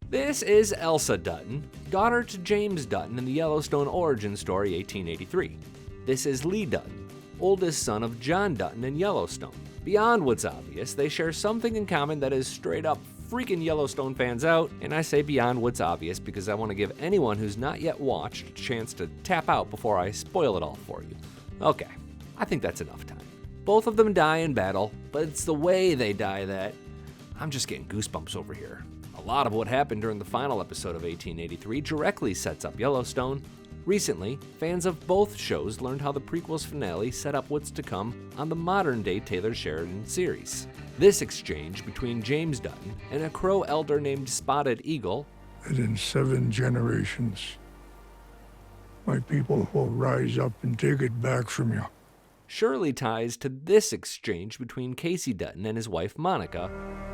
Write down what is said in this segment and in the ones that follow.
This is Elsa Dutton, daughter to James Dutton in the Yellowstone origin story 1883. This is Lee Dutton, oldest son of John Dutton in Yellowstone. Beyond what's obvious, they share something in common that is straight up freaking Yellowstone fans out, and I say beyond what's obvious because I want to give anyone who's not yet watched a chance to tap out before I spoil it all for you. Okay, I think that's enough time. Both of them die in battle, but it's the way they die that I'm just getting goosebumps over here. A lot of what happened during the final episode of 1883 directly sets up Yellowstone. Recently, fans of both shows learned how the prequel's finale set up what's to come on the modern-day Taylor Sheridan series. This exchange between James Dutton and a crow elder named Spotted Eagle, and in 7 generations, my people will rise up and take it back from you. surely ties to this exchange between Casey Dutton and his wife Monica.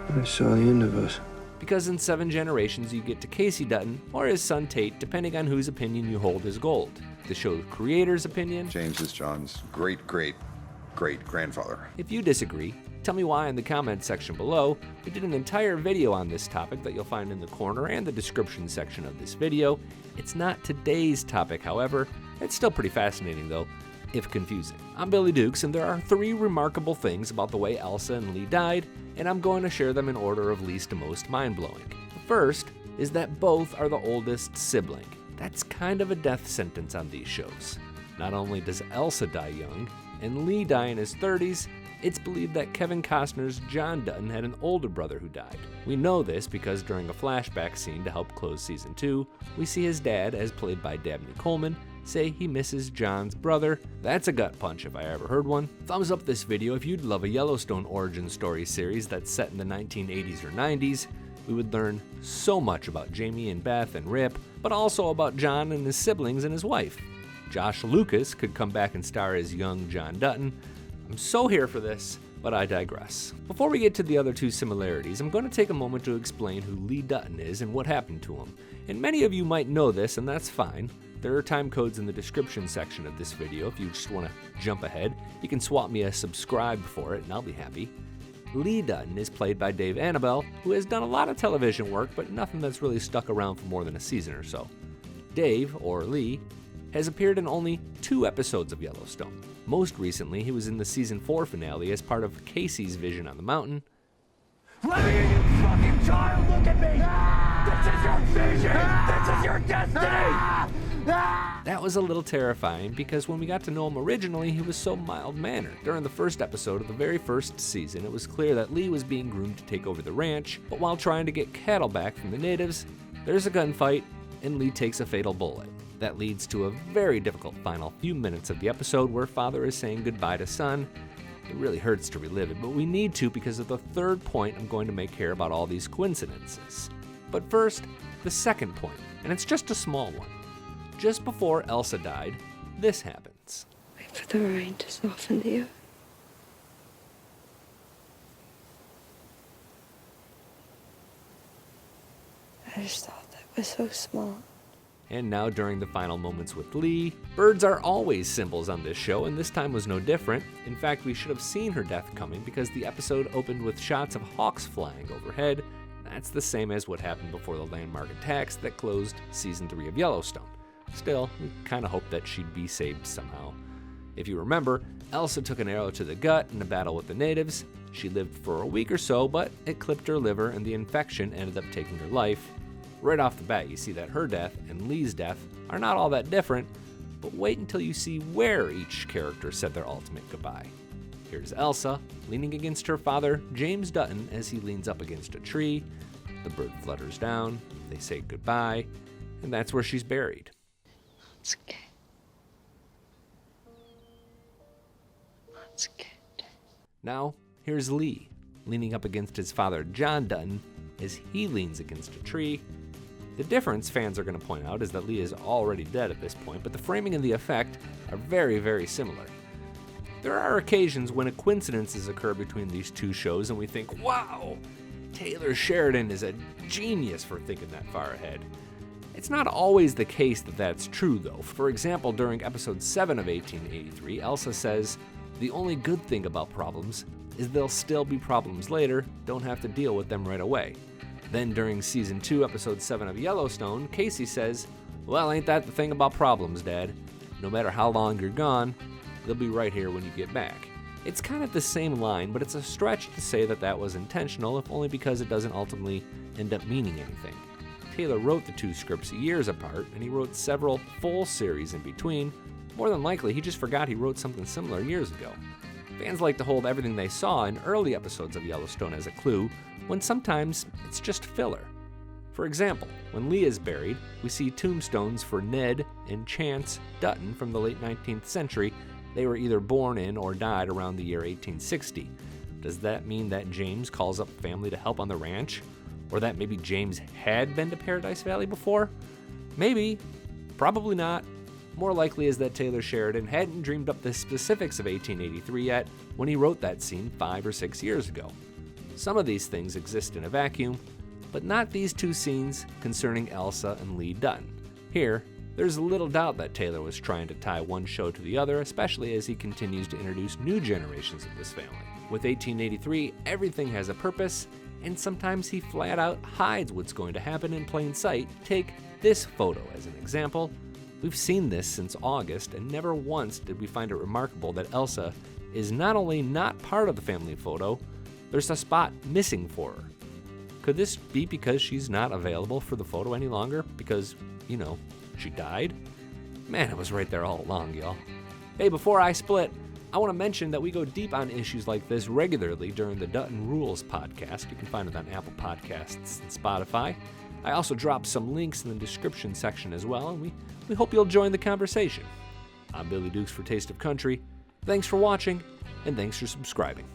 I saw the end of us. Because in 7 generations you get to Casey Dutton or his son Tate, depending on whose opinion you hold as gold. The show's creator's opinion. James is John's great-great-great-grandfather. If you disagree, tell me why in the comments section below. We did an entire video on this topic that you'll find in the corner and the description section of this video. It's not today's topic, however. It's still pretty fascinating though, if confusing. I'm Billy Dukes, and there are 3 remarkable things about the way Elsa and Lee died, and I'm going to share them in order of least to most mind-blowing. The first is that both are the oldest sibling. That's kind of a death sentence on these shows. Not only does Elsa die young, and Lee die in his 30s, it's believed that Kevin Costner's John Dutton had an older brother who died. We know this because during a flashback scene to help close season 2, we see his dad, as played by Dabney Coleman, say he misses John's brother. That's a gut punch if I ever heard one. Thumbs up this video if you'd love a Yellowstone origin story series that's set in the 1980s or 90s. We would learn so much about Jamie and Beth and Rip, but also about John and his siblings and his wife. Josh Lucas could come back and star as young John Dutton. I'm so here for this, but I digress. Before we get to the other 2 similarities, I'm going to take a moment to explain who Lee Dutton is and what happened to him. And many of you might know this, and that's fine. There are time codes in the description section of this video if you just want to jump ahead. You can swap me a subscribe for it and I'll be happy. Lee Dutton is played by Dave Annabelle, who has done a lot of television work, but nothing that's really stuck around for more than a season or so. Dave, or Lee, has appeared in only 2 episodes of Yellowstone. Most recently, he was in the season 4 finale as part of Casey's vision on the mountain. Let me in, you fucking child! Look at me! This is your vision! This is your destiny! That was a little terrifying because when we got to know him originally, he was so mild-mannered. During the first episode of the very first season, it was clear that Lee was being groomed to take over the ranch, but while trying to get cattle back from the natives, there's a gunfight, and Lee takes a fatal bullet. That leads to a very difficult final few minutes of the episode where father is saying goodbye to son. It really hurts to relive it, but we need to because of the 3rd point I'm going to make here about all these coincidences. But first, the second point, and it's just a small one. Just before Elsa died, this happens. Wait for the rain to soften the earth. I just thought that was so small. And now during the final moments with Lee, birds are always symbols on this show, and this time was no different. In fact, we should have seen her death coming because the episode opened with shots of hawks flying overhead. That's the same as what happened before the landmark attacks that closed season 3 of Yellowstone. Still, we kind of hoped that she'd be saved somehow. If you remember, Elsa took an arrow to the gut in a battle with the natives. She lived for a week or so, but it clipped her liver and the infection ended up taking her life. Right off the bat, you see that her death and Lee's death are not all that different, but wait until you see where each character said their ultimate goodbye. Here's Elsa, leaning against her father, James Dutton, as he leans up against a tree. The bird flutters down, they say goodbye, and that's where she's buried. It's good. It's good. Now, here's Lee, leaning up against his father, John Dutton, as he leans against a tree. The difference fans are going to point out is that Lee is already dead at this point, but the framing and the effect are very, very similar. There are occasions when coincidences occur between these 2 shows and we think, wow, Taylor Sheridan is a genius for thinking that far ahead. It's not always the case that that's true though. For example, during episode 7 of 1883, Elsa says, "The only good thing about problems is they'll still be problems later, don't have to deal with them right away." Then during Season 2, Episode 7 of Yellowstone, Casey says, "Well, ain't that the thing about problems, Dad? No matter how long you're gone, they'll be right here when you get back." It's kind of the same line, but it's a stretch to say that that was intentional, if only because it doesn't ultimately end up meaning anything. Taylor wrote the two scripts years apart, and he wrote several full series in between. More than likely, he just forgot he wrote something similar years ago. Fans like to hold everything they saw in early episodes of Yellowstone as a clue, when sometimes it's just filler. For example, when Lee is buried, we see tombstones for Ned and Chance Dutton from the late 19th century. They were either born in or died around the year 1860. Does that mean that James calls up family to help on the ranch? Or that maybe James had been to Paradise Valley before? Maybe. Probably not. More likely is that Taylor Sheridan hadn't dreamed up the specifics of 1883 yet when he wrote that scene 5 or 6 years ago. Some of these things exist in a vacuum, but not these two scenes concerning Elsa and Lee Dutton. Here, there's little doubt that Taylor was trying to tie one show to the other, especially as he continues to introduce new generations of this family. With 1883, everything has a purpose, and sometimes he flat out hides what's going to happen in plain sight. Take this photo as an example. We've seen this since August, and never once did we find it remarkable that Elsa is not only not part of the family photo, there's a spot missing for her. Could this be because she's not available for the photo any longer? Because, she died? Man, it was right there all along, y'all. Hey, before I split, I want to mention that we go deep on issues like this regularly during the Dutton Rules podcast. You can find it on Apple Podcasts and Spotify. I also drop some links in the description section as well, and we hope you'll join the conversation. I'm Billy Dukes for Taste of Country. Thanks for watching, and thanks for subscribing.